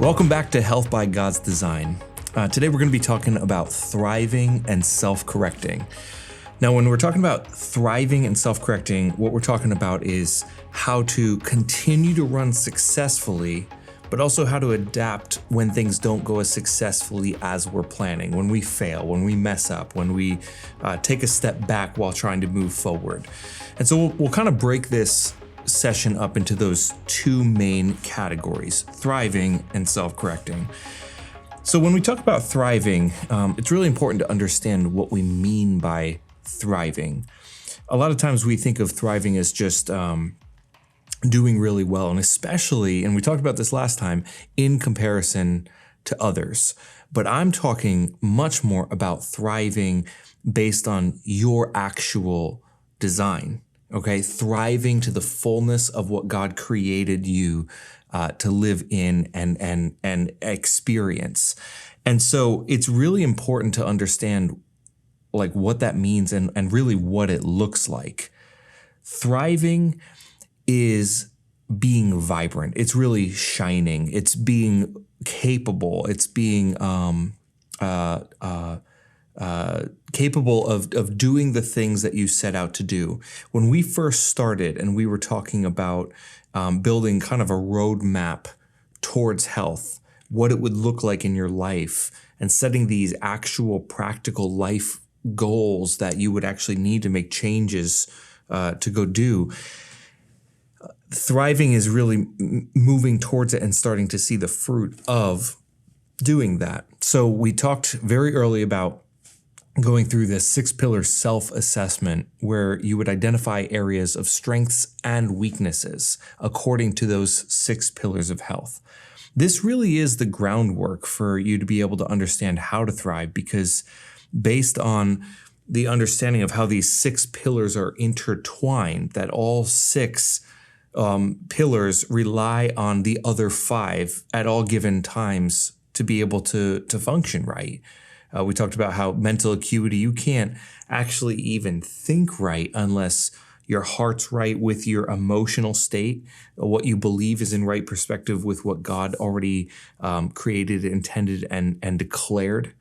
Welcome back to Health by God's Design. Today we're going to be talking about thriving and self-correcting. Now, when we're talking about thriving and self-correcting, what we're talking about is how to continue to run successfully, but also how to adapt when things don't go as successfully as we're planning, when we fail, when we mess up, when we take a step back while trying to move forward. And so we'll kind of break this session up into those two main categories, thriving and self-correcting. So when we talk about thriving, it's really important to understand what we mean by thriving. A lot of times we think of thriving as just doing really well, and especially, and we talked about this last time, in comparison to others. But I'm talking much more about thriving based on your actual design. Okay, thriving to the fullness of what God created you to live in and experience. And so it's really important to understand like what that means and really what it looks like. Thriving is being vibrant. It's really shining. It's being capable. It's being capable of doing the things that you set out to do. When we first started and we were talking about building kind of a roadmap towards health, what it would look like in your life, and setting these actual practical life goals that you would actually need to make changes to go do, thriving is really moving towards it and starting to see the fruit of doing that. So we talked very early about going through this 6-pillar self-assessment where you would identify areas of strengths and weaknesses according to those 6 pillars of health. This really is the groundwork for you to be able to understand how to thrive, because based on the understanding of how these 6 pillars are intertwined, that all 6 pillars rely on the other 5 at all given times to be able to function right. We talked about how mental acuity, you can't actually even think right unless your heart's right with your emotional state, what you believe is in right perspective with what God already created, intended, and declared.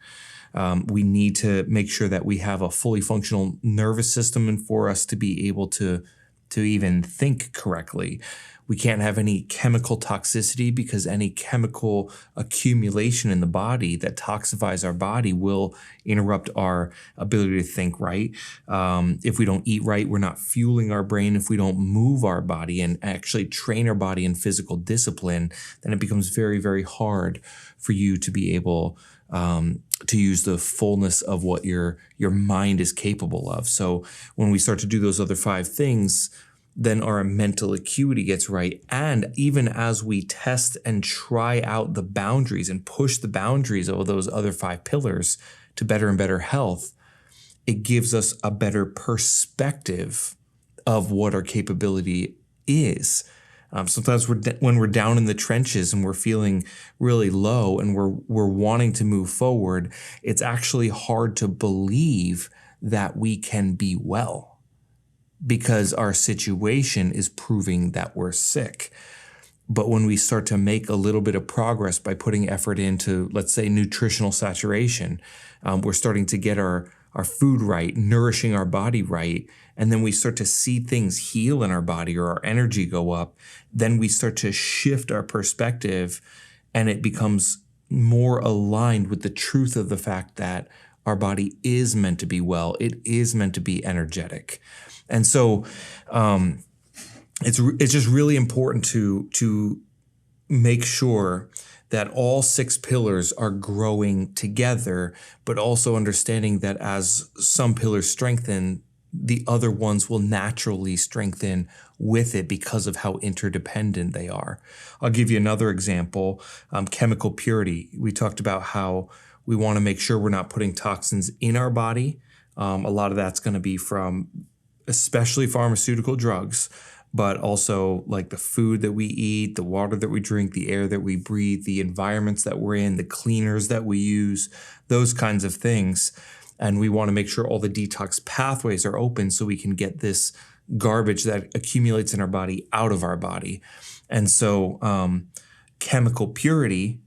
We need to make sure that we have a fully functional nervous system, and for us to be able to even think correctly. We can't have any chemical toxicity, because any chemical accumulation in the body that toxifies our body will interrupt our ability to think right. If we don't eat right, we're not fueling our brain. If we don't move our body and actually train our body in physical discipline, then it becomes very, very hard for you to be able to use the fullness of what your mind is capable of. So when we start to do those other 5 things, then our mental acuity gets right. And even as we test and try out the boundaries and push the boundaries of those other 5 pillars to better and better health, it gives us a better perspective of what our capability is. Sometimes when we're down in the trenches and we're feeling really low and we're wanting to move forward, it's actually hard to believe that we can be well, because our situation is proving that we're sick. But when we start to make a little bit of progress by putting effort into, let's say, nutritional saturation, we're starting to get our food right, nourishing our body right, and then we start to see things heal in our body or our energy go up, then we start to shift our perspective, and it becomes more aligned with the truth of the fact that our body is meant to be well. It is meant to be energetic. And so it's just really important to make sure that all 6 pillars are growing together, but also understanding that as some pillars strengthen, the other ones will naturally strengthen with it because of how interdependent they are. I'll give you another example, chemical purity. We talked about how we want to make sure we're not putting toxins in our body. A lot of that's going to be from especially pharmaceutical drugs, but also like the food that we eat, the water that we drink, the air that we breathe, the environments that we're in, the cleaners that we use, those kinds of things. And we want to make sure all the detox pathways are open so we can get this garbage that accumulates in our body out of our body. And so chemical purity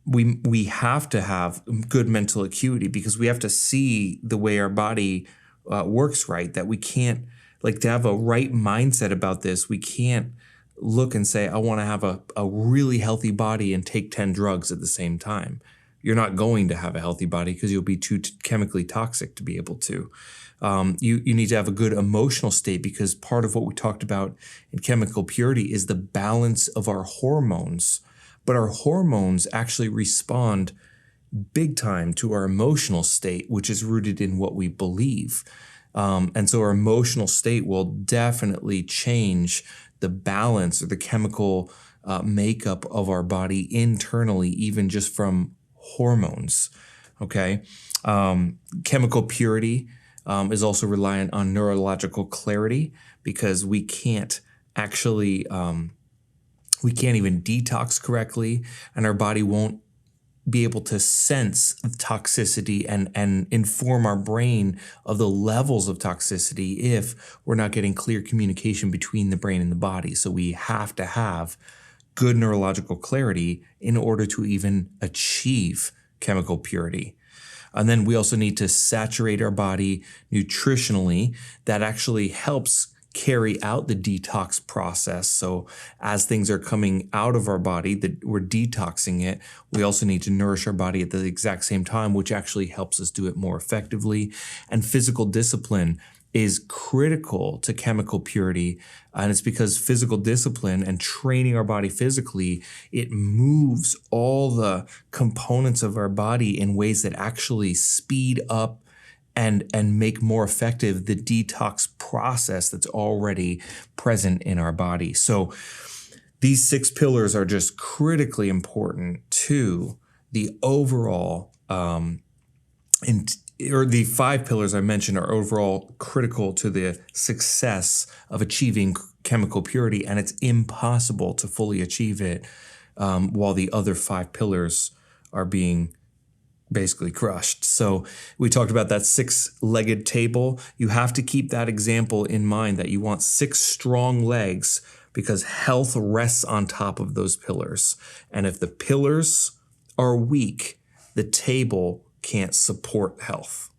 we have to have good mental acuity because we have to see the way our body works right, that we can't, like, to have a right mindset about this, we can't look and say, I want to have a really healthy body and take 10 drugs at the same time. You're not going to have a healthy body because you'll be too chemically toxic to be able to. You need to have a good emotional state because part of what we talked about in chemical purity is the balance of our hormones. But our hormones actually respond big time to our emotional state, which is rooted in what we believe. And so our emotional state will definitely change the balance or the chemical makeup of our body internally, even just from hormones. Okay. Chemical purity is also reliant on neurological clarity because we can't actually, we can't even detox correctly, and our body won't be able to sense toxicity and inform our brain of the levels of toxicity if we're not getting clear communication between the brain and the body. So we have to have good neurological clarity in order to even achieve chemical purity. And then we also need to saturate our body nutritionally. That actually helps carry out the detox process. So as things are coming out of our body, that we're detoxing it, we also need to nourish our body at the exact same time, which actually helps us do it more effectively. And physical discipline is critical to chemical purity. And it's because physical discipline and training our body physically, it moves all the components of our body in ways that actually speed up and make more effective the detox process that's already present in our body. So these 6 pillars are just critically important to the overall, or the 5 pillars I mentioned are overall critical to the success of achieving chemical purity, and it's impossible to fully achieve it while the other 5 pillars are being basically crushed. So we talked about that 6-legged table. You have to keep that example in mind, that you want 6 strong legs because health rests on top of those pillars. And if the pillars are weak, the table can't support health.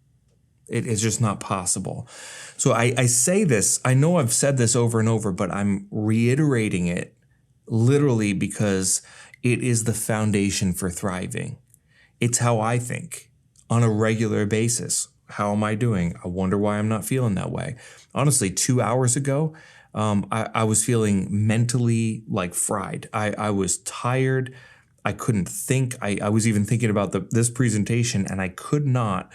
It is just not possible. So I say this, I know I've said this over and over, but I'm reiterating it literally because it is the foundation for thriving. It's how I think on a regular basis. How am I doing? I wonder why I'm not feeling that way. Honestly, 2 hours ago, I was feeling mentally like fried. I was tired. I couldn't think. I was even thinking about this presentation, and I could not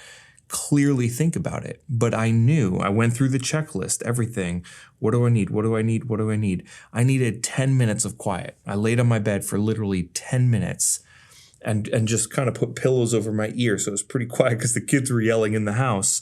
clearly think about it. But I knew, I went through the checklist, everything. What do I need? What do I need? What do I need? I needed 10 minutes of quiet. I laid on my bed for literally 10 minutes. And just kind of put pillows over my ear. So it was pretty quiet because the kids were yelling in the house.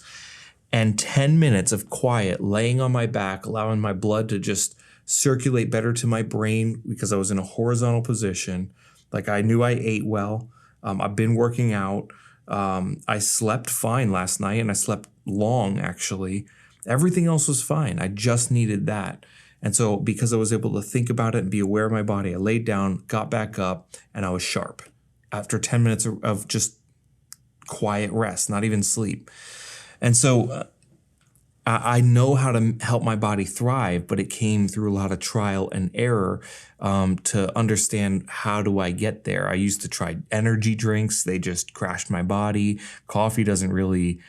And 10 minutes of quiet, laying on my back, allowing my blood to just circulate better to my brain because I was in a horizontal position. Like, I knew I ate well. I've been working out. I slept fine last night, and I slept long, actually. Everything else was fine. I just needed that. And so because I was able to think about it and be aware of my body, I laid down, got back up, and I was sharp after 10 minutes of just quiet rest, not even sleep. And so I know how to help my body thrive, but it came through a lot of trial and error to understand, how do I get there? I used to try energy drinks. They just crashed my body. Coffee doesn't really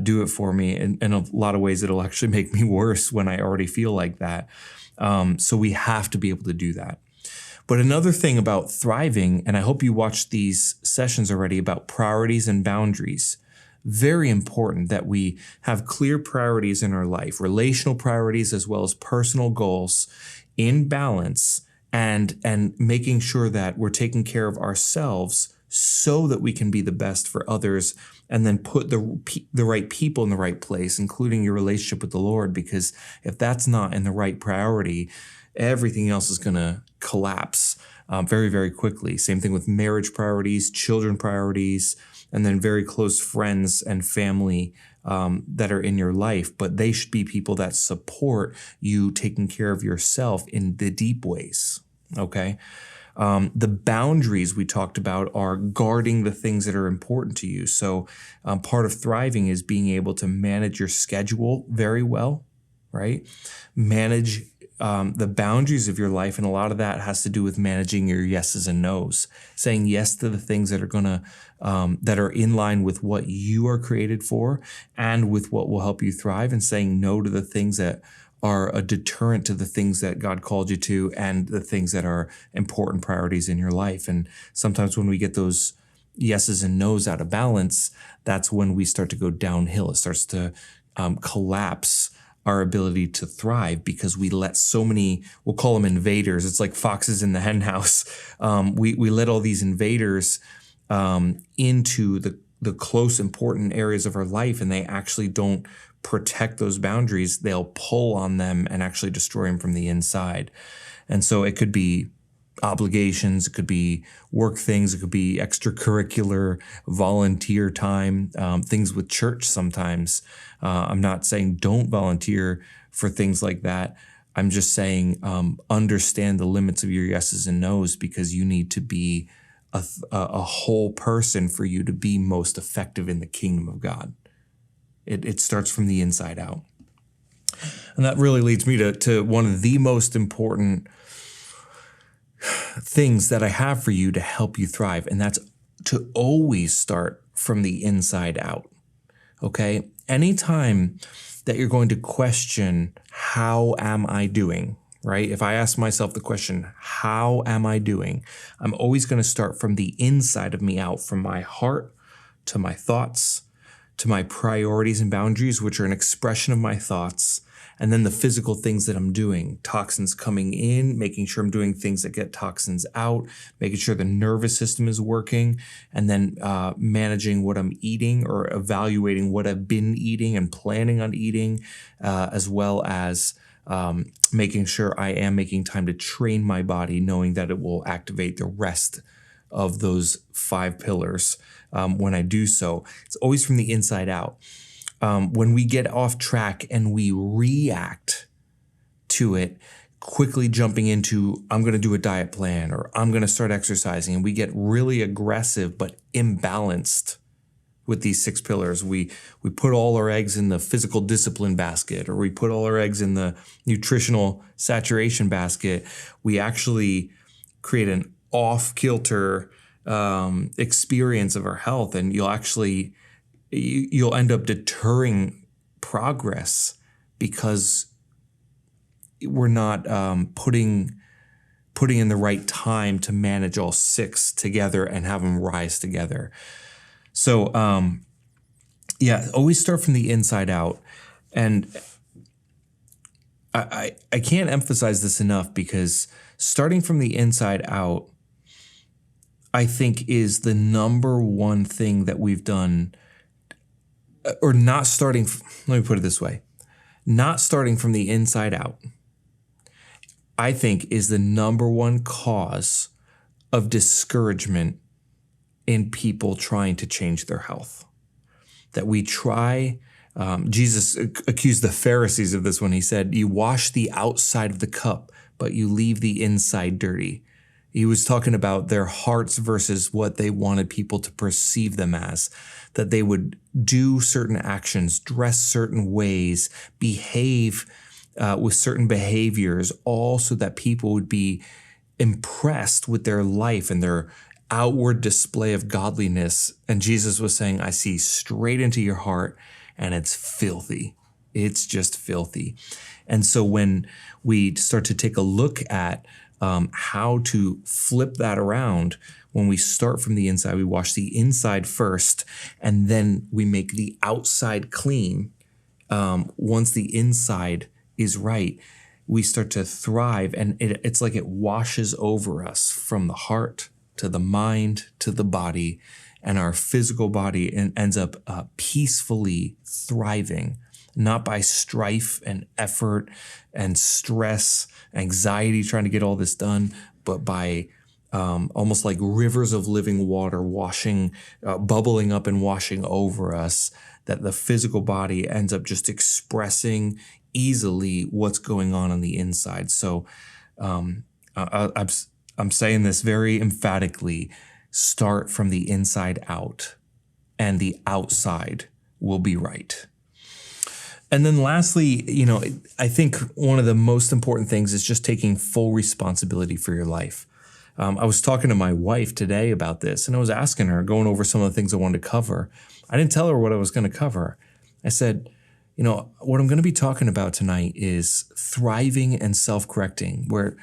do it for me. In a lot of ways, it'll actually make me worse when I already feel like that. So we have to be able to do that. But another thing about thriving, and I hope you watched these sessions already about priorities and boundaries, very important that we have clear priorities in our life, relational priorities as well as personal goals in balance, and making sure that we're taking care of ourselves so that we can be the best for others, and then put the right people in the right place, including your relationship with the Lord, because if that's not in the right priority, everything else is going to collapse very, very quickly. Same thing with marriage priorities, children priorities, and then very close friends and family that are in your life. But they should be people that support you taking care of yourself in the deep ways, okay? The boundaries we talked about are guarding the things that are important to you. So part of thriving is being able to manage your schedule very well, right? Manage the boundaries of your life. And a lot of that has to do with managing your yeses and nos, saying yes to the things that are that are in line with what you are created for and with what will help you thrive, and saying no to the things that are a deterrent to the things that God called you to and the things that are important priorities in your life. And sometimes when we get those yeses and nos out of balance, that's when we start to go downhill. It starts to collapse our ability to thrive, because we let so many, we'll call them invaders. It's like foxes in the hen house. We let all these invaders into the close, important areas of our life, and they actually don't protect those boundaries. They'll pull on them and actually destroy them from the inside. And so it could be obligations, it could be work things, it could be extracurricular, volunteer time, things with church sometimes. I'm not saying don't volunteer for things like that. I'm just saying understand the limits of your yeses and nos, because you need to be a whole person for you to be most effective in the kingdom of God. It starts from the inside out. And that really leads me to one of the most important things that I have for you to help you thrive, and that's to always start from the inside out. Okay? Anytime that you're going to question, how am I doing? Right? If I ask myself the question, how am I doing? I'm always going to start from the inside of me out, from my heart to my thoughts, to my priorities and boundaries, which are an expression of my thoughts, and then the physical things that I'm doing, toxins coming in, making sure I'm doing things that get toxins out, making sure the nervous system is working, and then managing what I'm eating, or evaluating what I've been eating and planning on eating, as well as making sure I am making time to train my body, knowing that it will activate the rest of those 5 pillars when I do so. It's always from the inside out. When we get off track and we react to it, quickly jumping into, I'm going to do a diet plan, or I'm going to start exercising, and we get really aggressive but imbalanced with these 6 pillars. We put all our eggs in the physical discipline basket, or we put all our eggs in the nutritional saturation basket. We actually create an off-kilter experience of our health, and you'll end up deterring progress, because we're not putting in the right time to manage all 6 together and have them rise together. So always start from the inside out. And I can't emphasize this enough, because starting from the inside out, I think, is the number one thing that we've done, or not starting, let me put it this way, not starting from the inside out, I think, is the number one cause of discouragement in people trying to change their health. That we try, Jesus accused the Pharisees of this when he said, you wash the outside of the cup, but you leave the inside dirty. He was talking about their hearts versus what they wanted people to perceive them as, that they would do certain actions, dress certain ways, behave with certain behaviors, all so that people would be impressed with their life and their outward display of godliness. And Jesus was saying, I see straight into your heart, and it's filthy. It's just filthy. And so when we start to take a look at how to flip that around, when we start from the inside, we wash the inside first, and then we make the outside clean. Once the inside is right, we start to thrive, and it's like it washes over us from the heart to the mind to the body, and our physical body ends up peacefully thriving, not by strife and effort and stress, anxiety trying to get all this done, but by almost like rivers of living water washing, bubbling up and washing over us, that the physical body ends up just expressing easily what's going on the inside. So I'm saying this very emphatically, start from the inside out, and the outside will be right. And then lastly, I think one of the most important things is just taking full responsibility for your life. I was talking to my wife today about this, and I was asking her, going over some of the things I wanted to cover. I didn't tell her what I was going to cover. I said, what I'm going to be talking about tonight is thriving and self-correcting, where,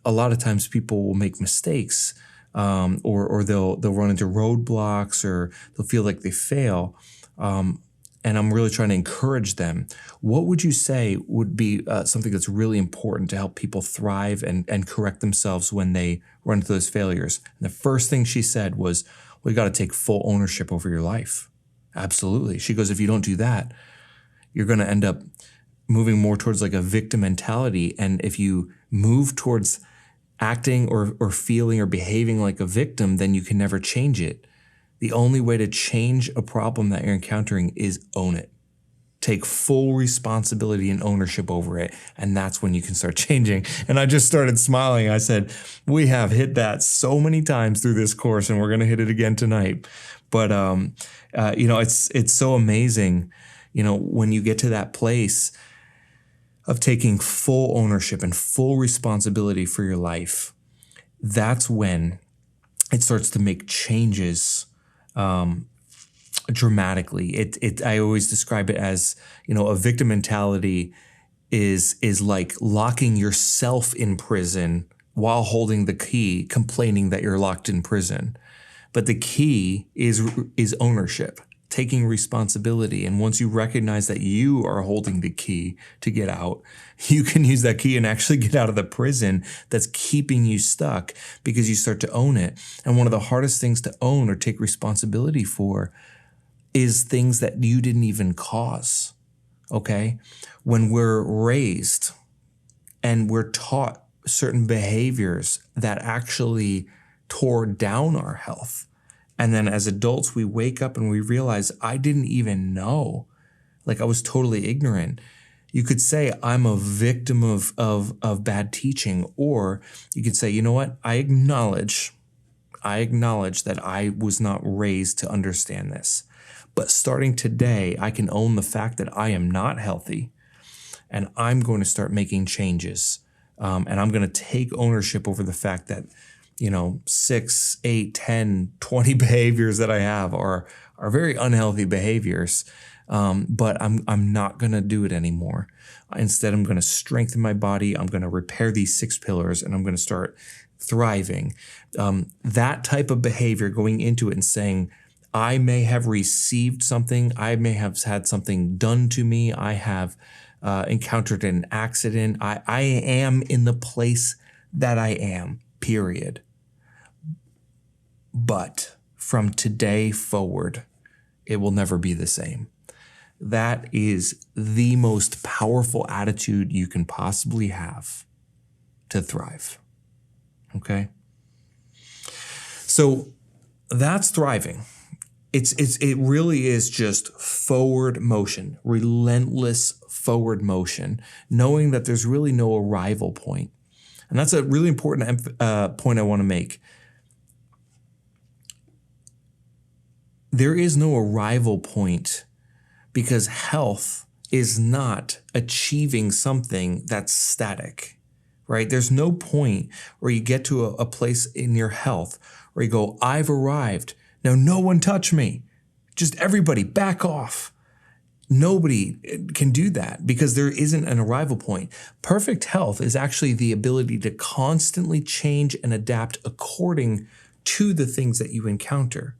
a lot of times people will make mistakes, or they'll run into roadblocks, or they'll feel like they fail. And I'm really trying to encourage them. What would you say would be something that's really important to help people thrive and correct themselves when they run into those failures? And the first thing she said was, we got to take full ownership over your life. Absolutely. She goes, if you don't do that, you're going to end up moving more towards like a victim mentality. And if you move towards acting or feeling or behaving like a victim, then you can never change it. The only way to change a problem that you're encountering is own it. Take full responsibility and ownership over it. And that's when you can start changing. And I just started smiling. I said, we have hit that so many times through this course, and we're going to hit it again tonight. But, it's so amazing, when you get to that place of taking full ownership and full responsibility for your life, that's when it starts to make changes dramatically. I always describe it as, a victim mentality is like locking yourself in prison while holding the key, complaining that you're locked in prison. But the key is ownership, taking responsibility. And once you recognize that you are holding the key to get out, you can use that key and actually get out of the prison that's keeping you stuck, because you start to own it. And one of the hardest things to own or take responsibility for is things that you didn't even cause, okay? When we're raised and we're taught certain behaviors that actually tore down our health, and then as adults, we wake up and we realize, I didn't even know. Like, I was totally ignorant. You could say, I'm a victim of bad teaching. Or you could say, you know what? I acknowledge that I was not raised to understand this. But starting today, I can own the fact that I am not healthy. And I'm going to start making changes. And I'm going to take ownership over the fact that 6, 8, 10, 20 behaviors that I have are very unhealthy behaviors. But I'm not going to do it anymore. Instead, I'm going to strengthen my body. I'm going to repair these 6 pillars, and I'm going to start thriving. That type of behavior, going into it and saying, I may have received something. I may have had something done to me. I have encountered an accident. I am in the place that I am, period. But from today forward, it will never be the same. That is the most powerful attitude you can possibly have to thrive. Okay? So that's thriving. It really is just forward motion, relentless forward motion, knowing that there's really no arrival point. And that's a really important point I want to make. There is no arrival point, because health is not achieving something that's static, right? There's no point where you get to a place in your health where you go, I've arrived. Now, no one touch me. Just everybody back off. Nobody can do that, because there isn't an arrival point. Perfect health is actually the ability to constantly change and adapt according to the things that you encounter.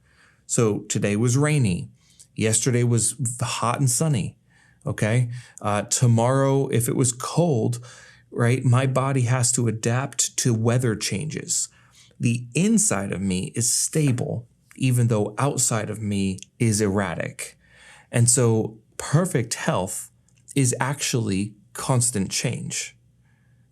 So today was rainy. Yesterday was hot and sunny. Okay. Tomorrow, if it was cold, right, my body has to adapt to weather changes. The inside of me is stable, even though outside of me is erratic. And so perfect health is actually constant change,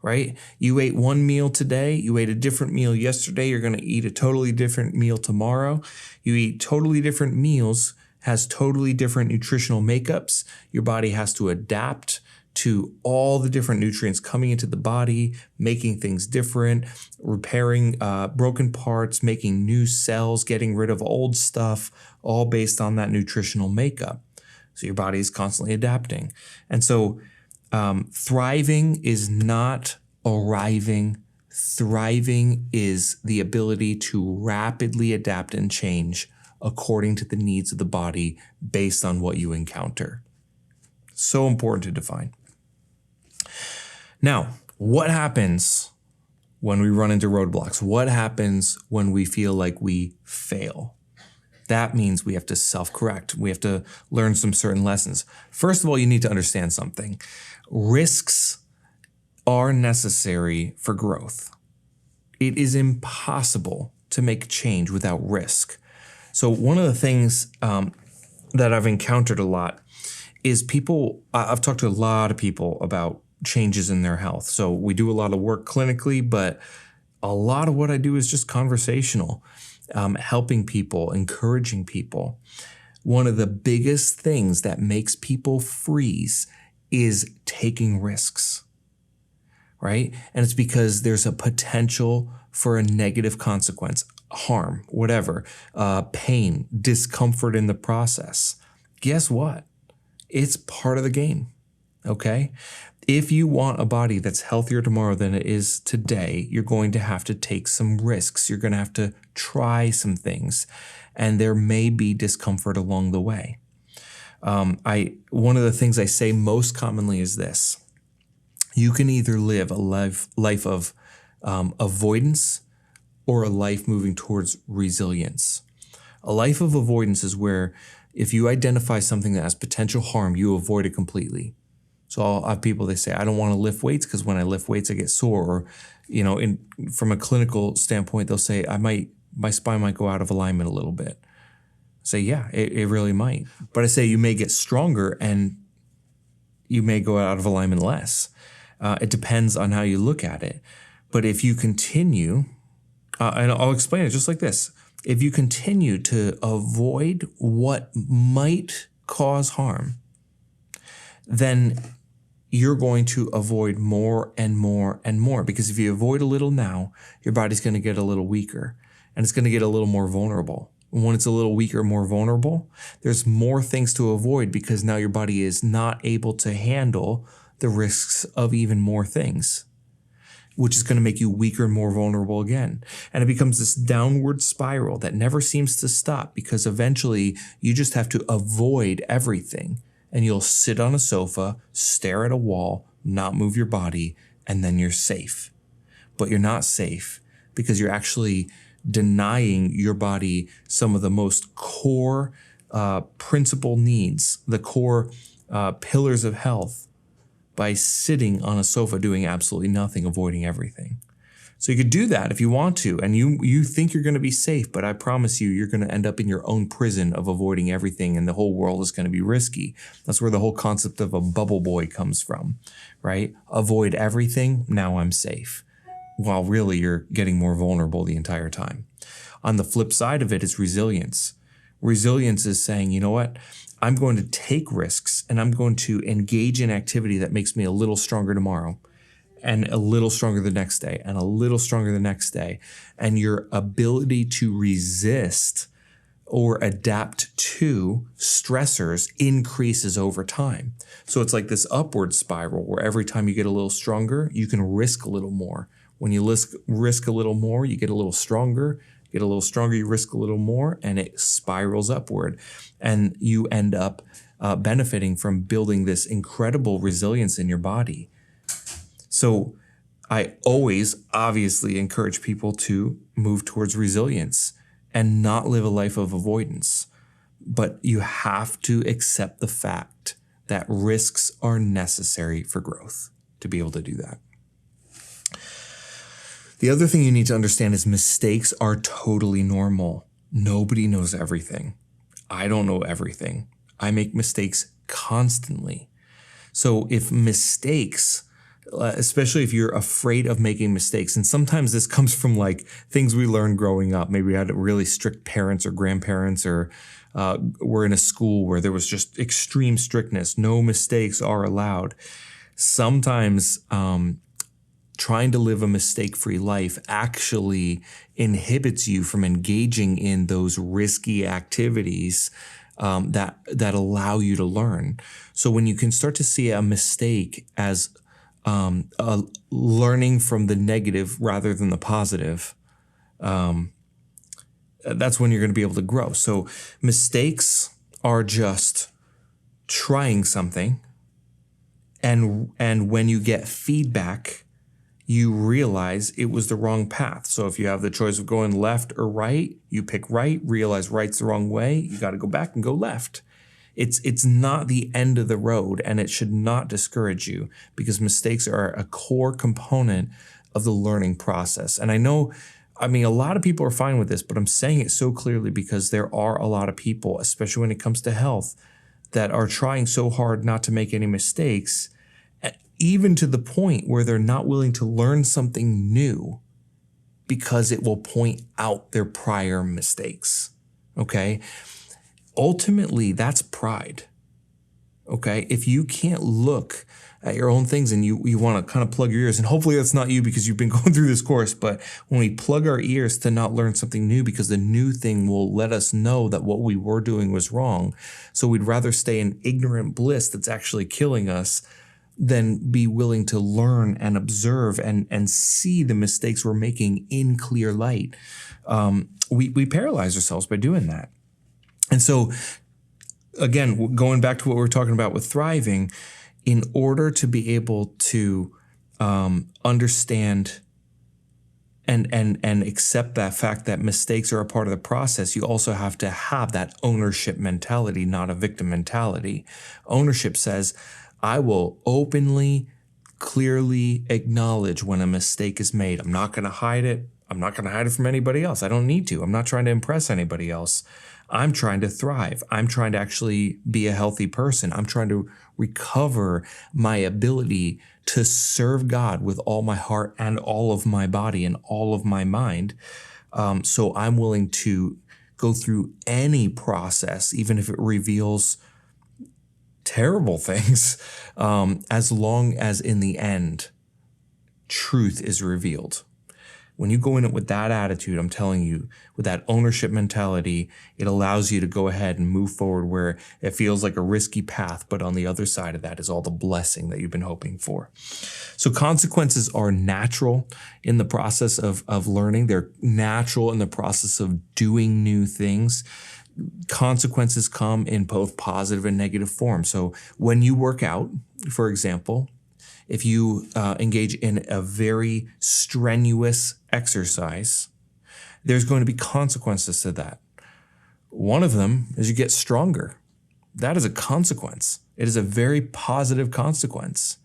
right? You ate one meal today, you ate a different meal yesterday, you're going to eat a totally different meal tomorrow. You eat totally different meals, has totally different nutritional makeups. Your body has to adapt to all the different nutrients coming into the body, making things different, repairing broken parts, making new cells, getting rid of old stuff, all based on that nutritional makeup. So your body is constantly adapting. And so thriving is not arriving. Thriving is the ability to rapidly adapt and change according to the needs of the body based on what you encounter. So important to define. Now, what happens when we run into roadblocks? What happens when we feel like we fail? That means we have to self-correct. We have to learn some certain lessons. First of all, you need to understand something. Risks are necessary for growth. It is impossible to make change without risk. So one of the things that I've encountered a lot is I've talked to a lot of people about changes in their health. So we do a lot of work clinically, but a lot of what I do is just conversational, helping people, encouraging people. One of the biggest things that makes people freeze is taking risks, right? And it's because there's a potential for a negative consequence, harm, whatever, pain, discomfort in the process. Guess what? It's part of the game, okay? If you want a body that's healthier tomorrow than it is today, you're going to have to take some risks. You're going to have to try some things, and there may be discomfort along the way. One of the things I say most commonly is this. You can either live a life of avoidance or a life moving towards resilience. A life of avoidance is where if you identify something that has potential harm, you avoid it completely. So I'll have people, they say, I don't want to lift weights because when I lift weights, I get sore. Or, from a clinical standpoint, they'll say, my spine might go out of alignment a little bit. I say, yeah, it really might. But I say you may get stronger and you may go out of alignment less. It depends on how you look at it. But if you continue, and I'll explain it just like this. If you continue to avoid what might cause harm, then you're going to avoid more and more and more. Because if you avoid a little now, your body's going to get a little weaker and it's going to get a little more vulnerable. And when it's a little weaker, more vulnerable, there's more things to avoid because now your body is not able to handle the risks of even more things, which is going to make you weaker and more vulnerable again. And it becomes this downward spiral that never seems to stop because eventually you just have to avoid everything. And you'll sit on a sofa, stare at a wall, not move your body, and then you're safe. But you're not safe because you're actually denying your body some of the most core principal needs, the core pillars of health, by sitting on a sofa doing absolutely nothing, avoiding everything. So you could do that if you want to, and you think you're going to be safe, but I promise you, you're going to end up in your own prison of avoiding everything, and the whole world is going to be risky. That's where the whole concept of a bubble boy comes from, right? Avoid everything, now I'm safe. While really you're getting more vulnerable the entire time. On the flip side of it is resilience. Resilience is saying, you know what? I'm going to take risks and I'm going to engage in activity that makes me a little stronger tomorrow and a little stronger the next day and a little stronger the next day. And your ability to resist or adapt to stressors increases over time. So it's like this upward spiral where every time you get a little stronger, you can risk a little more. When you risk a little more, you get a little stronger. Get a little stronger, you risk a little more, and it spirals upward. And you end up benefiting from building this incredible resilience in your body. So I always obviously encourage people to move towards resilience and not live a life of avoidance. But you have to accept the fact that risks are necessary for growth to be able to do that. The other thing you need to understand is mistakes are totally normal. Nobody knows everything. I don't know everything. I make mistakes constantly. So if mistakes, especially if you're afraid of making mistakes, and sometimes this comes from like things we learned growing up. Maybe we had really strict parents or grandparents, or we're in a school where there was just extreme strictness. No mistakes are allowed. sometimes trying to live a mistake-free life actually inhibits you from engaging in those risky activities that allow you to learn. So when you can start to see a mistake as a learning from the negative rather than the positive, that's when you're going to be able to grow. So mistakes are just trying something, and when you get feedback, you realize it was the wrong path. So if you have the choice of going left or right, you pick right, realize right's the wrong way, you got to go back and go left. It's not the end of the road, and it should not discourage you, because mistakes are a core component of the learning process. And a lot of people are fine with this, but I'm saying it so clearly because there are a lot of people, especially when it comes to health, that are trying so hard not to make any mistakes, even to the point where they're not willing to learn something new because it will point out their prior mistakes. Okay? Ultimately, that's pride. Okay? If you can't look at your own things and you want to kind of plug your ears, and hopefully that's not you because you've been going through this course, but when we plug our ears to not learn something new because the new thing will let us know that what we were doing was wrong, so we'd rather stay in ignorant bliss that's actually killing us than be willing to learn and observe and see the mistakes we're making in clear light. We paralyze ourselves by doing that. And so, again, going back to what we were talking about with thriving, in order to be able to understand and accept that fact that mistakes are a part of the process, you also have to have that ownership mentality, not a victim mentality. Ownership says, I will openly, clearly acknowledge when a mistake is made. I'm not going to hide it. I'm not going to hide it from anybody else. I don't need to. I'm not trying to impress anybody else. I'm trying to thrive. I'm trying to actually be a healthy person. I'm trying to recover my ability to serve God with all my heart and all of my body and all of my mind. So I'm willing to go through any process, even if it reveals terrible things, as long as in the end, truth is revealed. When you go in it with that attitude, I'm telling you, with that ownership mentality, it allows you to go ahead and move forward where it feels like a risky path, but on the other side of that is all the blessing that you've been hoping for. So consequences are natural in the process of learning. They're natural in the process of doing new things. Consequences come in both positive and negative forms. So when you work out, for example, if you engage in a very strenuous exercise, there's going to be consequences to that. One of them is you get stronger. That is a consequence. It is a very positive consequence.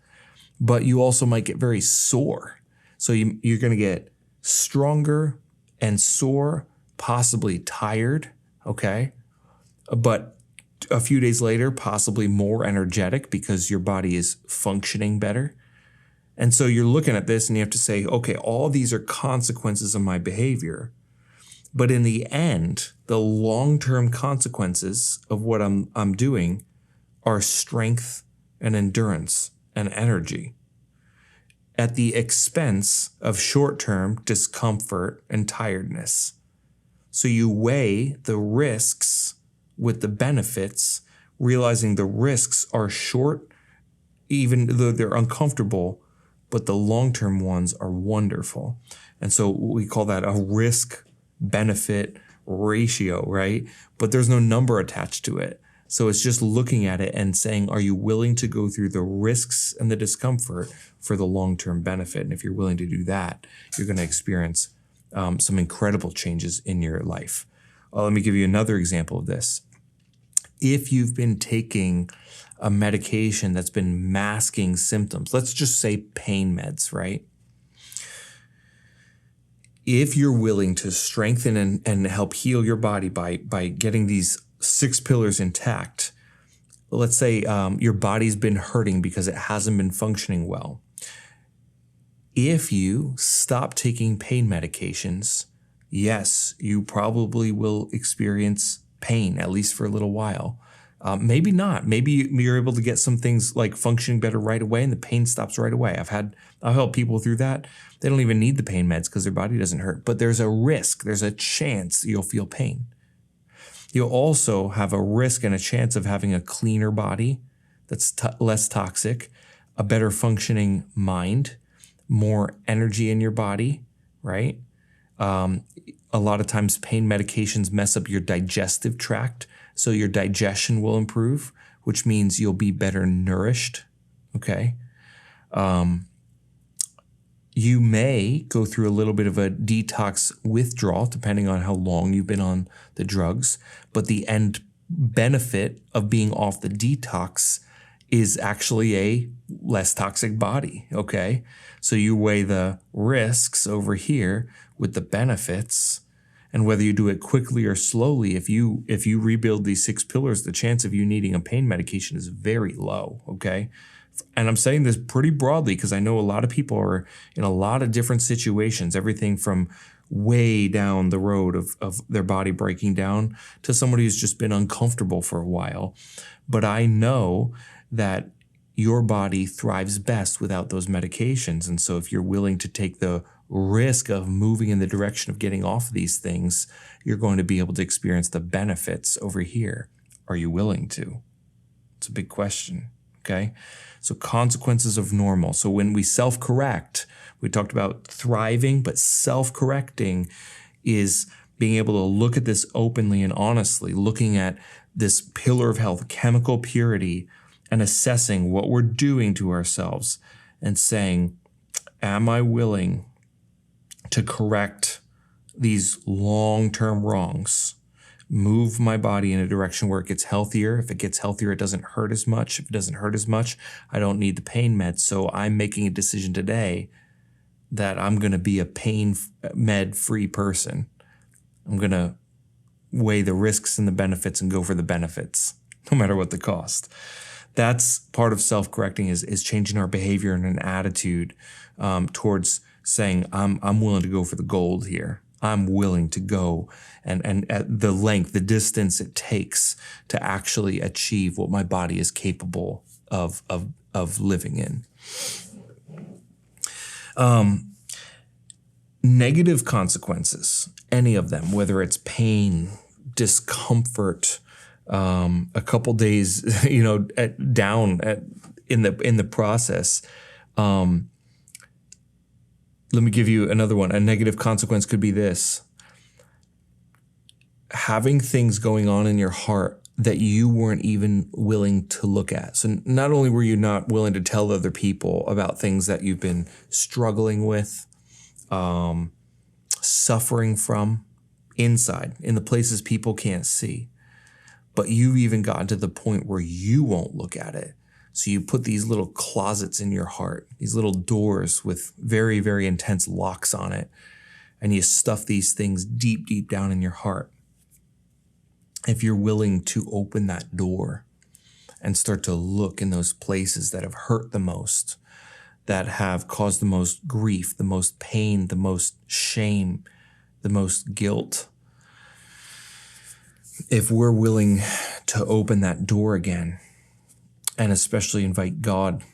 But you also might get very sore. So you're going to get stronger and sore, possibly tired, okay? But a few days later, possibly more energetic because your body is functioning better. And so you're looking at this and you have to say, okay, all these are consequences of my behavior. But in the end, the long-term consequences of what I'm doing are strength and endurance and energy at the expense of short-term discomfort and tiredness. So you weigh the risks with the benefits, realizing the risks are short, even though they're uncomfortable, but the long-term ones are wonderful. And so we call that a risk-benefit ratio, right? But there's no number attached to it. So it's just looking at it and saying, are you willing to go through the risks and the discomfort for the long-term benefit? And if you're willing to do that, you're going to experience some incredible changes in your life. Let me give you another example of this. If you've been taking a medication that's been masking symptoms, let's just say pain meds, right? If you're willing to strengthen and help heal your body by getting these 6 pillars intact, let's say your body's been hurting because it hasn't been functioning well. If you stop taking pain medications, yes, you probably will experience pain, at least for a little while. Maybe not. Maybe you're able to get some things like functioning better right away and the pain stops right away. I've helped people through that. They don't even need the pain meds because their body doesn't hurt. But there's a risk, there's a chance you'll feel pain. You'll also have a risk and a chance of having a cleaner body that's less toxic, a better functioning mind, more energy in your body, right? A lot of times pain medications mess up your digestive tract, so your digestion will improve, which means you'll be better nourished, okay? You may go through a little bit of a detox withdrawal, depending on how long you've been on the drugs, but the end benefit of being off the detox is actually a less toxic body, okay? So you weigh the risks over here with the benefits, and whether you do it quickly or slowly, if you rebuild these 6 pillars, the chance of you needing a pain medication is very low, okay? And I'm saying this pretty broadly because I know a lot of people are in a lot of different situations, everything from way down the road of their body breaking down to somebody who's just been uncomfortable for a while. But I know that your body thrives best without those medications. And so if you're willing to take the risk of moving in the direction of getting off these things, you're going to be able to experience the benefits over here. Are you willing to? It's a big question, okay? So consequences of normal. So when we self-correct, we talked about thriving, but self-correcting is being able to look at this openly and honestly, looking at this pillar of health, chemical purity, and assessing what we're doing to ourselves and saying, am I willing to correct these long-term wrongs, move my body in a direction where it gets healthier? If it gets healthier, it doesn't hurt as much. If it doesn't hurt as much, I don't need the pain meds. So I'm making a decision today that I'm going to be a pain med-free person. I'm going to weigh the risks and the benefits and go for the benefits, no matter what the cost. That's part of self-correcting is changing our behavior and an attitude towards saying, I'm willing to go for the gold here. I'm willing to go and at the length, the distance it takes to actually achieve what my body is capable of living in. Negative consequences, any of them, whether it's pain, discomfort, a couple days, down in the process. Let me give you another one. A negative consequence could be this: having things going on in your heart that you weren't even willing to look at. So not only were you not willing to tell other people about things that you've been struggling with, suffering from inside, in the places people can't see, but you've even gotten to the point where you won't look at it. So you put these little closets in your heart, these little doors with very, very intense locks on it, and you stuff these things deep, deep down in your heart. If you're willing to open that door and start to look in those places that have hurt the most, that have caused the most grief, the most pain, the most shame, the most guilt, if we're willing to open that door again, and especially invite God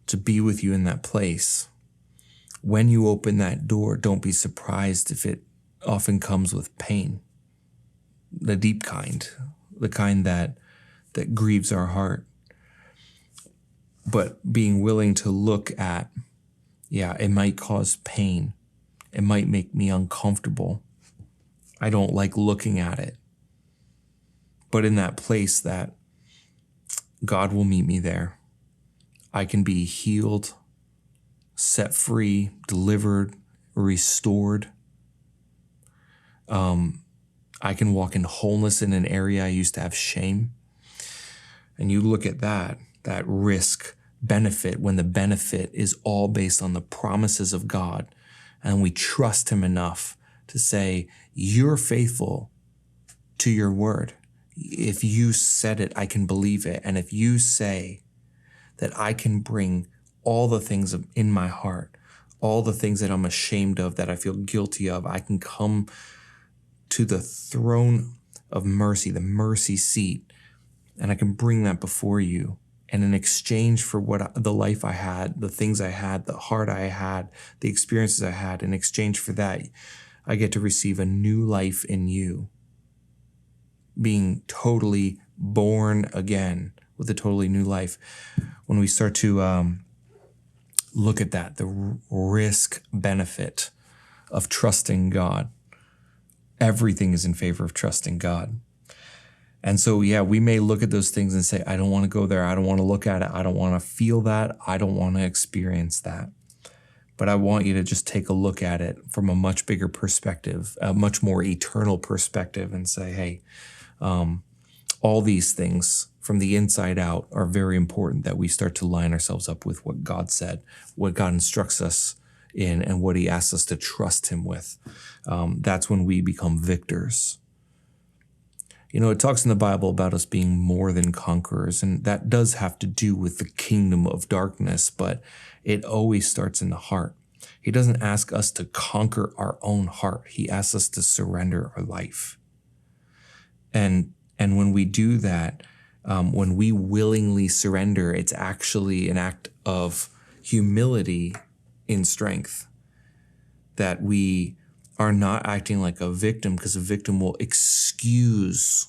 to be with you in that place, when you open that door, don't be surprised if it often comes with pain. The deep kind, the kind that grieves our heart. But being willing to look at, it might cause pain. It might make me uncomfortable. I don't like looking at it. But in that place that God will meet me there, I can be healed, set free, delivered, restored. I can walk in wholeness in an area I used to have shame. And you look at that risk benefit, when the benefit is all based on the promises of God, and we trust him enough to say, you're faithful to your word. If you said it, I can believe it. And if you say that I can bring all the things in my heart, all the things that I'm ashamed of, that I feel guilty of, I can come to the throne of mercy, the mercy seat, and I can bring that before you. And in exchange for the life I had, the things I had, the heart I had, the experiences I had, in exchange for that, I get to receive a new life in you, being totally born again with a totally new life. When we start to look at that, the risk benefit of trusting God, everything is in favor of trusting God. And so, yeah, we may look at those things and say, I don't want to go there. I don't want to look at it. I don't want to feel that. I don't want to experience that. But I want you to just take a look at it from a much bigger perspective, a much more eternal perspective, and say, hey, all these things from the inside out are very important, that we start to line ourselves up with what God said, what God instructs us in, and what he asks us to trust him with. That's when we become victors. You know, it talks in the Bible about us being more than conquerors, and that does have to do with the kingdom of darkness, but it always starts in the heart. He doesn't ask us to conquer our own heart. He asks us to surrender our life. And when we do that, when we willingly surrender, it's actually an act of humility in strength, that we are not acting like a victim, because a victim will excuse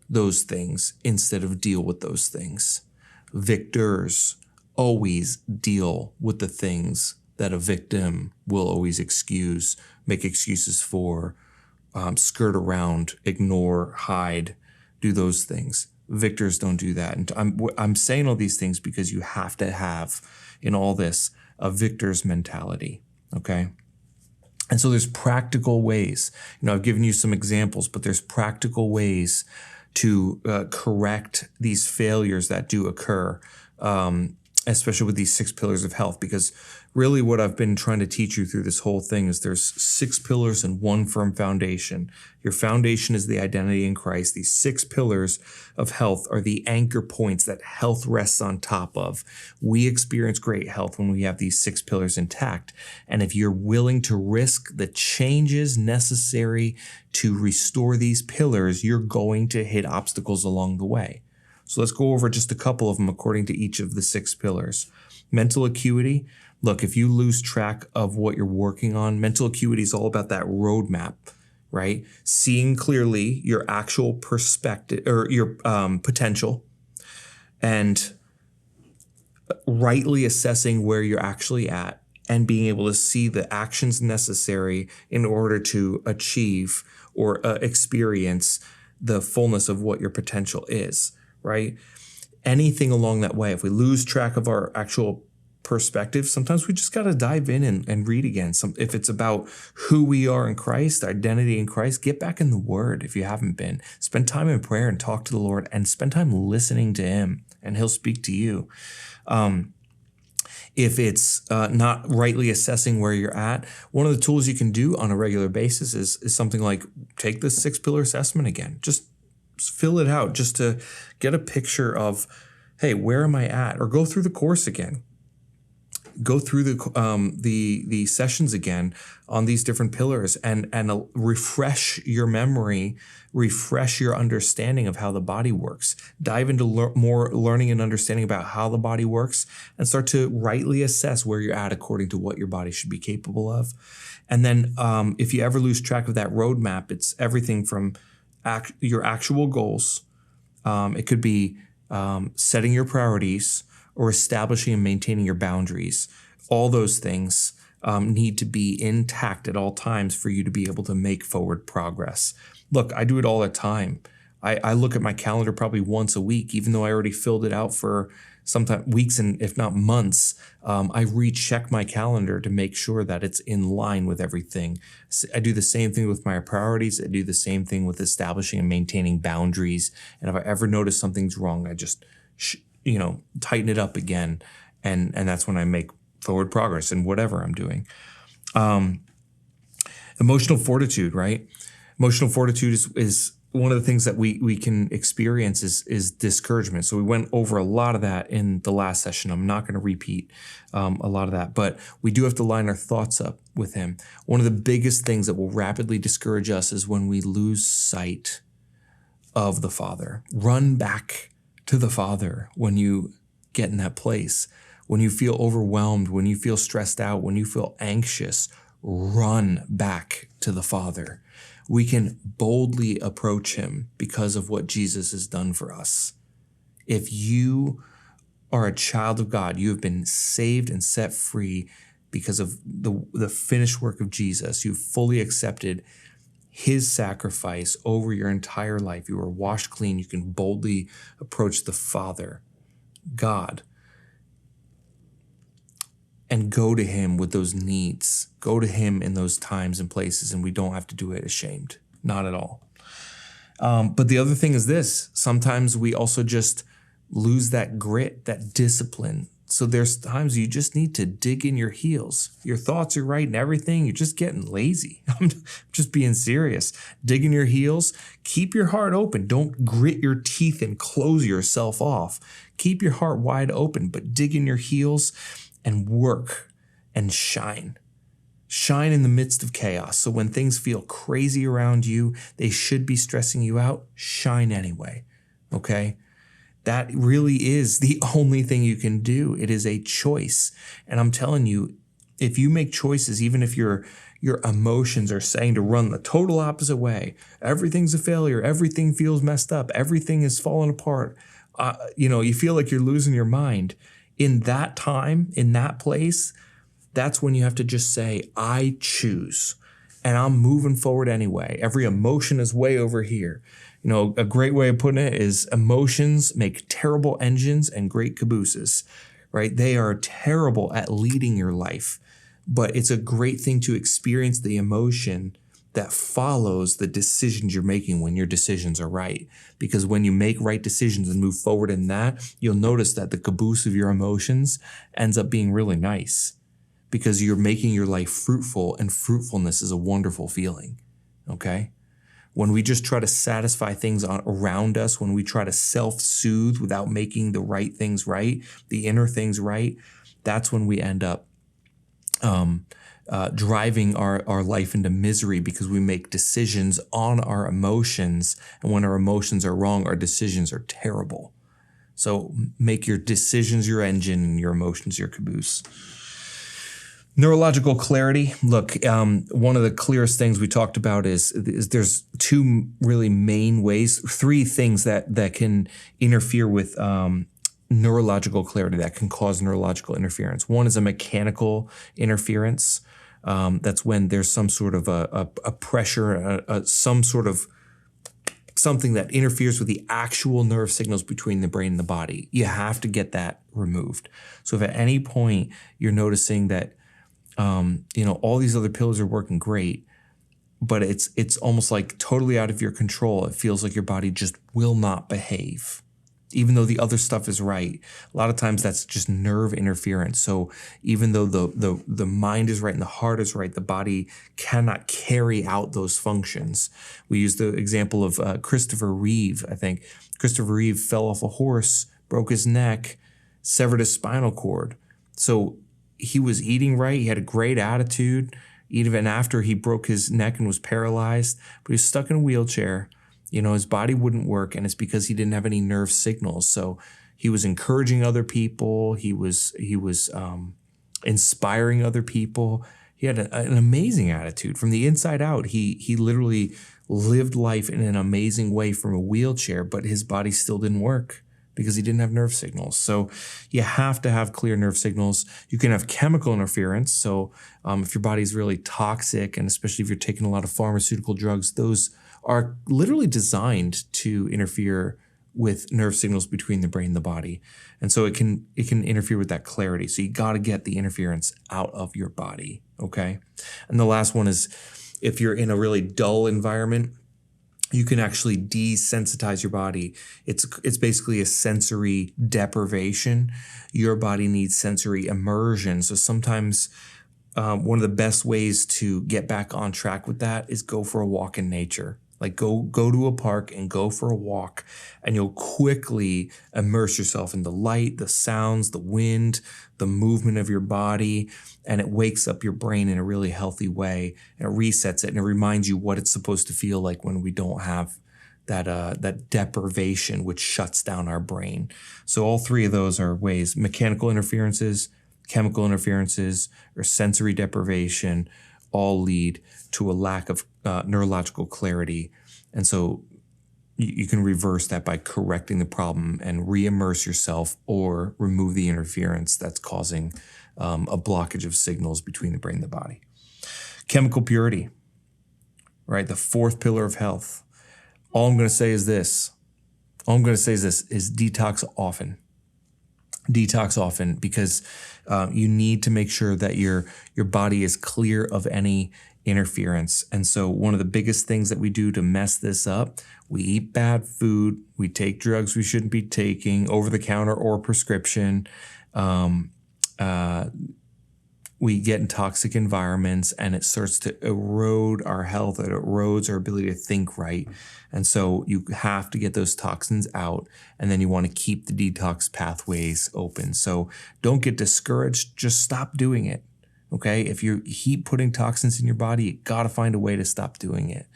those things instead of deal with those things. Victors always deal with the things that a victim will always excuse, make excuses for, skirt around, ignore, hide, do those things. Victors don't do that. And I'm saying all these things because you have to have in all this a victor's mentality, okay? And so there's practical ways. You know, I've given you some examples, but there's practical ways to correct these failures that do occur, especially with these 6 pillars of health, because really what I've been trying to teach you through this whole thing is there's 6 pillars and 1 firm foundation. Your foundation is the identity in Christ. These 6 pillars of health are the anchor points that health rests on top of. We experience great health when we have these 6 pillars intact. And if you're willing to risk the changes necessary to restore these pillars, you're going to hit obstacles along the way. So let's go over just a couple of them according to each of the 6 pillars. Mental acuity. Look, if you lose track of what you're working on, mental acuity is all about that roadmap, right? Seeing clearly your actual perspective or your potential, and rightly assessing where you're actually at, and being able to see the actions necessary in order to achieve or experience the fullness of what your potential is, right? Anything along that way. If we lose track of our actual perspective, sometimes we just got to dive in and read again. If it's about who we are in Christ, identity in Christ, get back in the Word if you haven't been. Spend time in prayer and talk to the Lord, and spend time listening to him, and he'll speak to you. If it's not rightly assessing where you're at, one of the tools you can do on a regular basis is something like take the 6-pillar assessment again. Just fill it out just to get a picture of, hey, where am I at? Or go through the course again. Go through the sessions again on these different pillars, and refresh your memory, refresh your understanding of how the body works. Dive into more learning and understanding about how the body works, and start to rightly assess where you're at according to what your body should be capable of. And then if you ever lose track of that roadmap, it's everything from your actual goals. It could be setting your priorities, or establishing and maintaining your boundaries. All those things need to be intact at all times for you to be able to make forward progress. Look, I do it all the time. I look at my calendar probably once a week, even though I already filled it out for sometimes weeks and if not months. I recheck my calendar to make sure that it's in line with everything. I do the same thing with my priorities. I do the same thing with establishing and maintaining boundaries. And if I ever notice something's wrong, I just tighten it up again. And that's when I make forward progress in whatever I'm doing. Emotional fortitude, right? Emotional fortitude is one of the things that we can experience is discouragement. So we went over a lot of that in the last session. I'm not going to repeat a lot of that, but we do have to line our thoughts up with him. One of the biggest things that will rapidly discourage us is when we lose sight of the Father. Run back to the Father when you get in that place. When you feel overwhelmed, when you feel stressed out, when you feel anxious, run back to the Father. We can boldly approach him because of what Jesus has done for us. If you are a child of God, you have been saved and set free because of the finished work of Jesus. You've fully accepted his sacrifice over your entire life. You are washed clean. You can boldly approach the Father, God, and go to him with those needs. Go to him in those times and places, and we don't have to do it ashamed. Not at all. But the other thing is this. Sometimes we also just lose that grit, that discipline. So there's times you just need to dig in your heels. Your thoughts are right and everything. You're just getting lazy. I'm just being serious. Dig in your heels. Keep your heart open. Don't grit your teeth and close yourself off. Keep your heart wide open, but dig in your heels and work and shine. Shine in the midst of chaos. So when things feel crazy around you, they should be stressing you out, shine anyway, okay? That really is the only thing you can do. It is a choice. And I'm telling you, if you make choices, even if your emotions are saying to run the total opposite way, everything's a failure, everything feels messed up, everything is falling apart, you feel like you're losing your mind. In that time, in that place, that's when you have to just say, I choose, and I'm moving forward anyway. Every emotion is way over here. A great way of putting it is emotions make terrible engines and great cabooses, right? They are terrible at leading your life, but it's a great thing to experience the emotion that follows the decisions you're making when your decisions are right. Because when you make right decisions and move forward in that, you'll notice that the caboose of your emotions ends up being really nice because you're making your life fruitful, and fruitfulness is a wonderful feeling, okay? When we just try to satisfy things around us, when we try to self-soothe without making the right things right, the inner things right, that's when we end up driving our life into misery because we make decisions on our emotions. And when our emotions are wrong, our decisions are terrible. So make your decisions your engine and your emotions your caboose. Neurological clarity. Look, one of the clearest things we talked about is there's two really main ways, three things that can interfere with neurological clarity, that can cause neurological interference. One is a mechanical interference. That's when there's some sort of a pressure, some sort of something that interferes with the actual nerve signals between the brain and the body. You have to get that removed. So if at any point you're noticing that all these other pillars are working great, but it's almost like totally out of your control. It feels like your body just will not behave, even though the other stuff is right. A lot of times that's just nerve interference. So even though the mind is right and the heart is right, the body cannot carry out those functions. We use the example of Christopher Reeve. I think Christopher Reeve fell off a horse, broke his neck, severed his spinal cord. So he was eating right. He had a great attitude, even after he broke his neck and was paralyzed, but he was stuck in a wheelchair. His body wouldn't work, and it's because he didn't have any nerve signals. So he was encouraging other people. He was inspiring other people. He had an amazing attitude from the inside out. He literally lived life in an amazing way from a wheelchair, but his body still didn't work because he didn't have nerve signals. So you have to have clear nerve signals. You can have chemical interference. So if your body's really toxic, and especially if you're taking a lot of pharmaceutical drugs, those are literally designed to interfere with nerve signals between the brain and the body. And so it can interfere with that clarity. So you got to get the interference out of your body, okay? And the last one is if you're in a really dull environment, you can actually desensitize your body. It's basically a sensory deprivation. Your body needs sensory immersion. So sometimes one of the best ways to get back on track with that is go for a walk in nature. Like go to a park and go for a walk, and you'll quickly immerse yourself in the light, the sounds, the wind, the movement of your body, and it wakes up your brain in a really healthy way, and it resets it, and it reminds you what it's supposed to feel like when we don't have that deprivation, which shuts down our brain. So all three of those are ways: mechanical interferences, chemical interferences, or sensory deprivation, all lead to a lack of neurological clarity. And so you can reverse that by correcting the problem and re-immerse yourself or remove the interference that's causing a blockage of signals between the brain and the body. Chemical purity, right? The fourth pillar of health. All I'm going to say is this. Is detox often. Detox often, because you need to make sure that your body is clear of any interference. And so one of the biggest things that we do to mess this up, we eat bad food, we take drugs we shouldn't be taking, over the counter or prescription. We get in toxic environments, and it starts to erode our health. It erodes our ability to think right. And so you have to get those toxins out, and then you want to keep the detox pathways open. So don't get discouraged. Just stop doing it. Okay? If you keep putting toxins in your body, you got to find a way to stop doing it.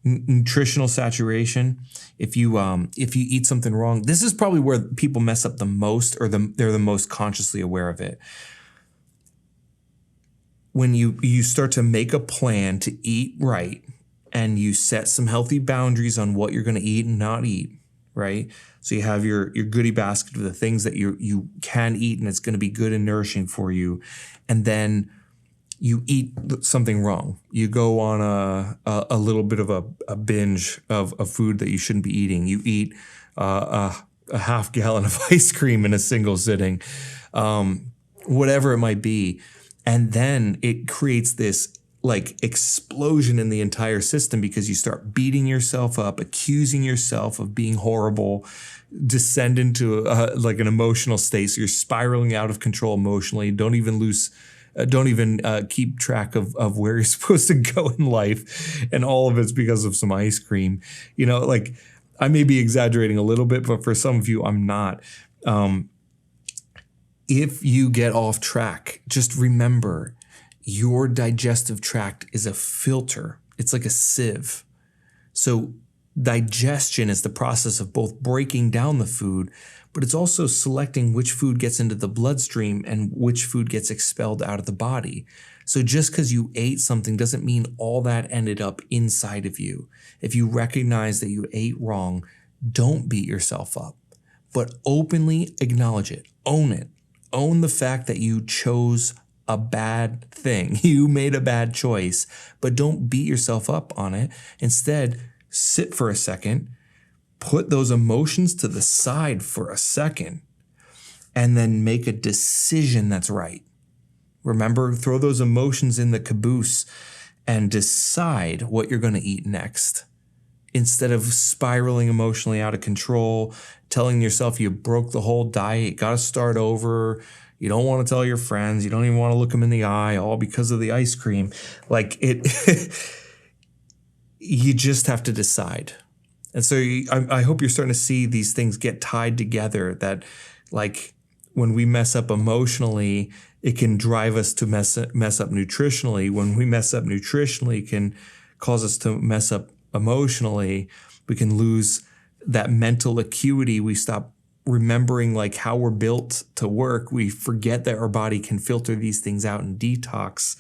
Nutritional saturation. If you eat something wrong, this is probably where people mess up the most, or they're the most consciously aware of it. When you start to make a plan to eat right, and you set some healthy boundaries on what you're going to eat and not eat, right? So you have your goodie basket of the things that you can eat, and it's going to be good and nourishing for you. And then you eat something wrong. You go on a little bit of a binge of food that you shouldn't be eating. You eat a half gallon of ice cream in a single sitting, whatever it might be. And then it creates this like explosion in the entire system, because you start beating yourself up, accusing yourself of being horrible, descend into like an emotional state. So you're spiraling out of control emotionally. Don't even keep track of where you're supposed to go in life. And all of it's because of some ice cream. You know, like, I may be exaggerating a little bit, but for some of you, I'm not. If you get off track, just remember your digestive tract is a filter. It's like a sieve. So digestion is the process of both breaking down the food, but it's also selecting which food gets into the bloodstream and which food gets expelled out of the body. So just because you ate something doesn't mean all that ended up inside of you. If you recognize that you ate wrong, don't beat yourself up, but openly acknowledge it, own it. Own the fact that you chose a bad thing. You made a bad choice, but don't beat yourself up on it. Instead, sit for a second, put those emotions to the side for a second, and then make a decision that's right. Remember, throw those emotions in the caboose and decide what you're going to eat next. Instead of spiraling emotionally out of control, telling yourself you broke the whole diet, got to start over, you don't want to tell your friends, you don't even want to look them in the eye, all because of the ice cream. Like it, you just have to decide. And so I hope you're starting to see these things get tied together, that like when we mess up emotionally, it can drive us to mess up nutritionally. When we mess up nutritionally, it can cause us to mess up emotionally. We can lose that mental acuity. We stop remembering like how we're built to work. We forget that our body can filter these things out and detox.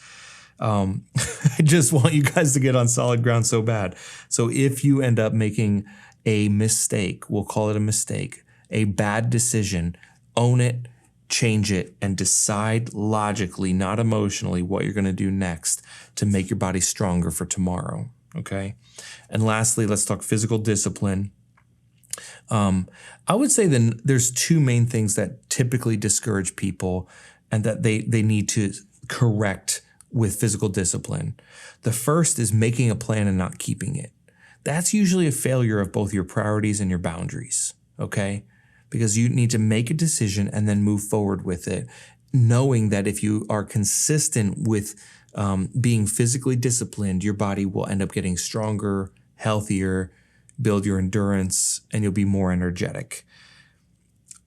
I just want you guys to get on solid ground so bad. So if you end up making a mistake, we'll call it a mistake, a bad decision, own it, change it, and decide logically, not emotionally, what you're going to do next to make your body stronger for tomorrow. Okay. And lastly, let's talk physical discipline. I would say then there's two main things that typically discourage people and that they need to correct with physical discipline. The first is making a plan and not keeping it. That's usually a failure of both your priorities and your boundaries. Okay. Because you need to make a decision and then move forward with it, knowing that if you are consistent with being physically disciplined, your body will end up getting stronger, healthier, build your endurance, and you'll be more energetic.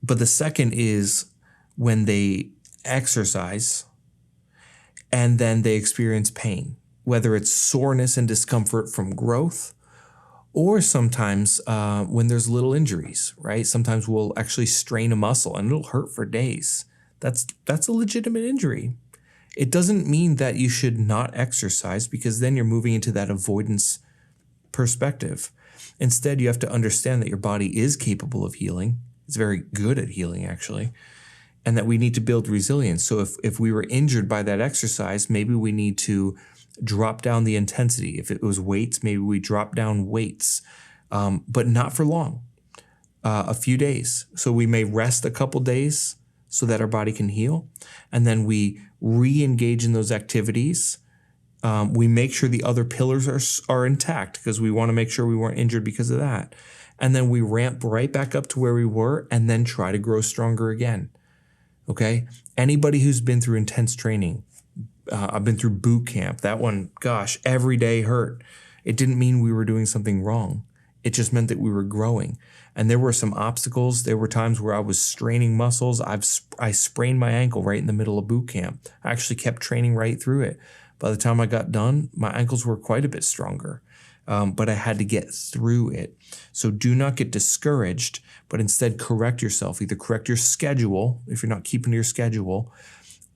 But the second is when they exercise and then they experience pain, whether it's soreness and discomfort from growth Or sometimes when there's little injuries, right? Sometimes we'll actually strain a muscle and it'll hurt for days. That's a legitimate injury. It doesn't mean that you should not exercise, because then you're moving into that avoidance perspective. Instead, you have to understand that your body is capable of healing. It's very good at healing, actually, and that we need to build resilience. So if we were injured by that exercise, maybe we need to drop down the intensity. If it was weights, maybe we drop down weights, but not for long, a few days. So we may rest a couple days so that our body can heal, and then we re-engage in those activities. We make sure the other pillars are intact, because we want to make sure we weren't injured because of that. And then we ramp right back up to where we were and then try to grow stronger again. Okay? Anybody who's been through intense training, I've been through boot camp. That one, gosh, every day hurt. It didn't mean we were doing something wrong. It just meant that we were growing. And there were some obstacles. There were times where I was straining muscles. I sprained my ankle right in the middle of boot camp. I actually kept training right through it. By the time I got done, my ankles were quite a bit stronger. But I had to get through it. So do not get discouraged, but instead correct yourself. Either correct your schedule if you're not keeping to your schedule,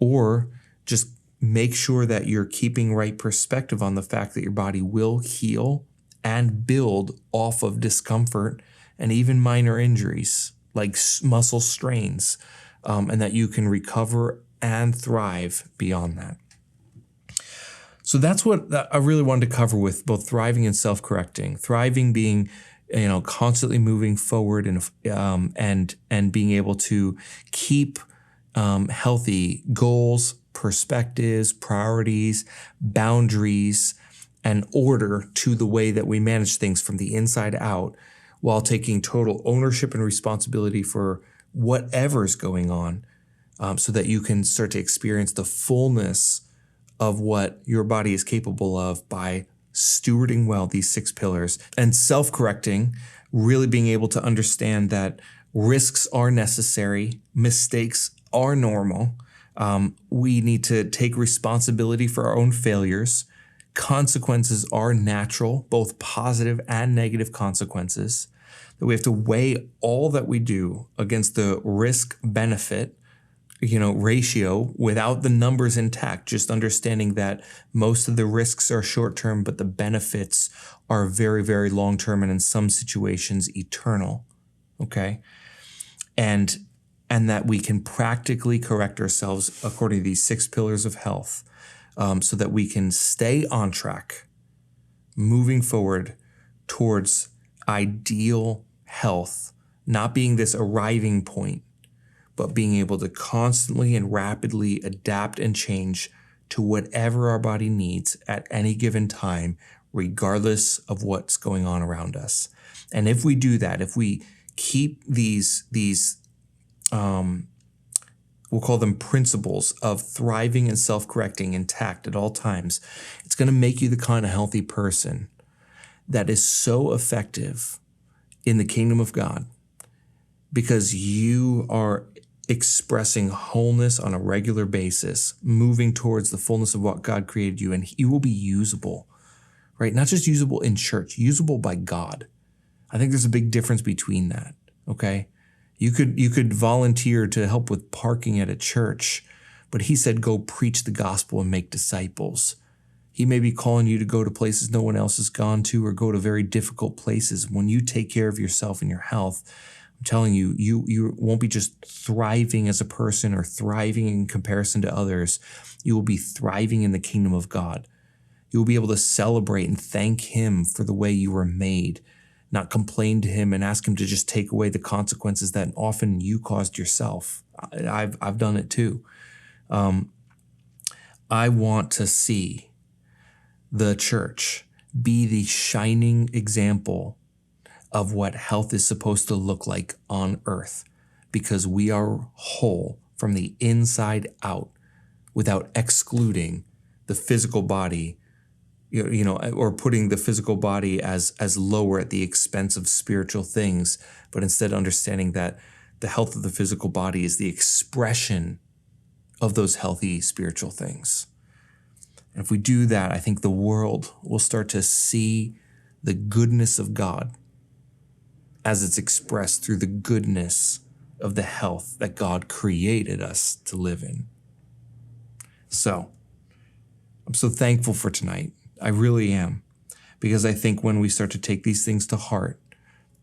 or just make sure that you're keeping right perspective on the fact that your body will heal and build off of discomfort and even minor injuries like muscle strains, and that you can recover and thrive beyond that. So that's what I really wanted to cover with both thriving and self-correcting. Thriving being, constantly moving forward and being able to keep healthy goals, perspectives, priorities, boundaries, and order to the way that we manage things from the inside out, while taking total ownership and responsibility for whatever's going on, so that you can start to experience the fullness of what your body is capable of by stewarding well these 6 pillars. And self-correcting, really being able to understand that risks are necessary, mistakes are normal. We need to take responsibility for our own failures. Consequences are natural, both positive and negative consequences. That we have to weigh all that we do against the risk-benefit ratio without the numbers intact, just understanding that most of the risks are short-term, but the benefits are very, very long-term, and in some situations eternal. Okay. And that we can practically correct ourselves according to these 6 pillars of health, so that we can stay on track, moving forward towards ideal health, not being this arriving point, but being able to constantly and rapidly adapt and change to whatever our body needs at any given time, regardless of what's going on around us. And if we do that, if we keep these we'll call them principles of thriving and self-correcting intact at all times, it's going to make you the kind of healthy person that is so effective in the kingdom of God, because you are expressing wholeness on a regular basis, moving towards the fullness of what God created you, and you will be usable, right? Not just usable in church, usable by God. I think there's a big difference between that, okay? You could volunteer to help with parking at a church, but he said go preach the gospel and make disciples. He may be calling you to go to places no one else has gone to, or go to very difficult places. When you take care of yourself and your health, I'm telling you, you won't be just thriving as a person or thriving in comparison to others. You will be thriving in the kingdom of God. You will be able to celebrate and thank him for the way you were made, not complain to him and ask him to just take away the consequences that often you caused yourself. I've done it too. I want to see the church be the shining example of what health is supposed to look like on earth, because we are whole from the inside out without excluding the physical body, or putting the physical body as lower at the expense of spiritual things, but instead understanding that the health of the physical body is the expression of those healthy spiritual things. And if we do that, I think the world will start to see the goodness of God as it's expressed through the goodness of the health that God created us to live in. So, I'm so thankful for tonight. I really am. Because I think when we start to take these things to heart,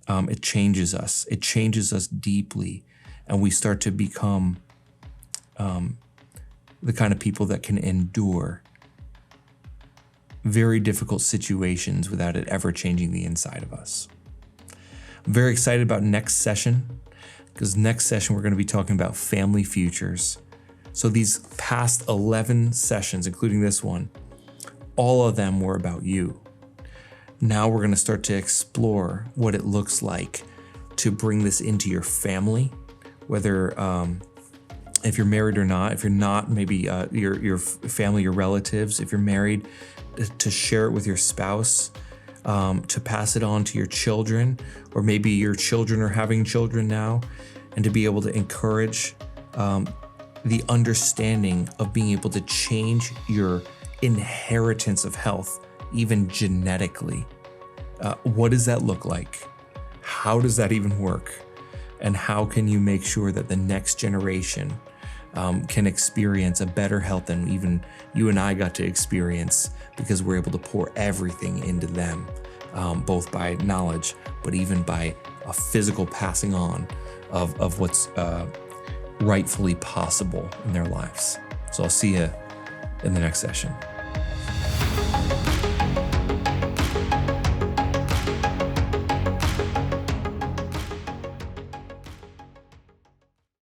it changes us. It changes us deeply. And we start to become the kind of people that can endure very difficult situations without it ever changing the inside of us. I'm very excited about next session, because next session we're going to be talking about family futures. So these past 11 sessions, including this one, all of them were about you. Now we're going to start to explore what it looks like to bring this into your family, whether if you're married or not. If you're not, maybe your family, your relatives. If you're married, to share it with your spouse, to pass it on to your children, or maybe your children are having children now, and to be able to encourage the understanding of being able to change your inheritance of health, even genetically. What does that look like? How does that even work? And how can you make sure that the next generation can experience a better health than even you and I got to experience, because we're able to pour everything into them, both by knowledge, but even by a physical passing on of what's rightfully possible in their lives. So I'll see you in the next session.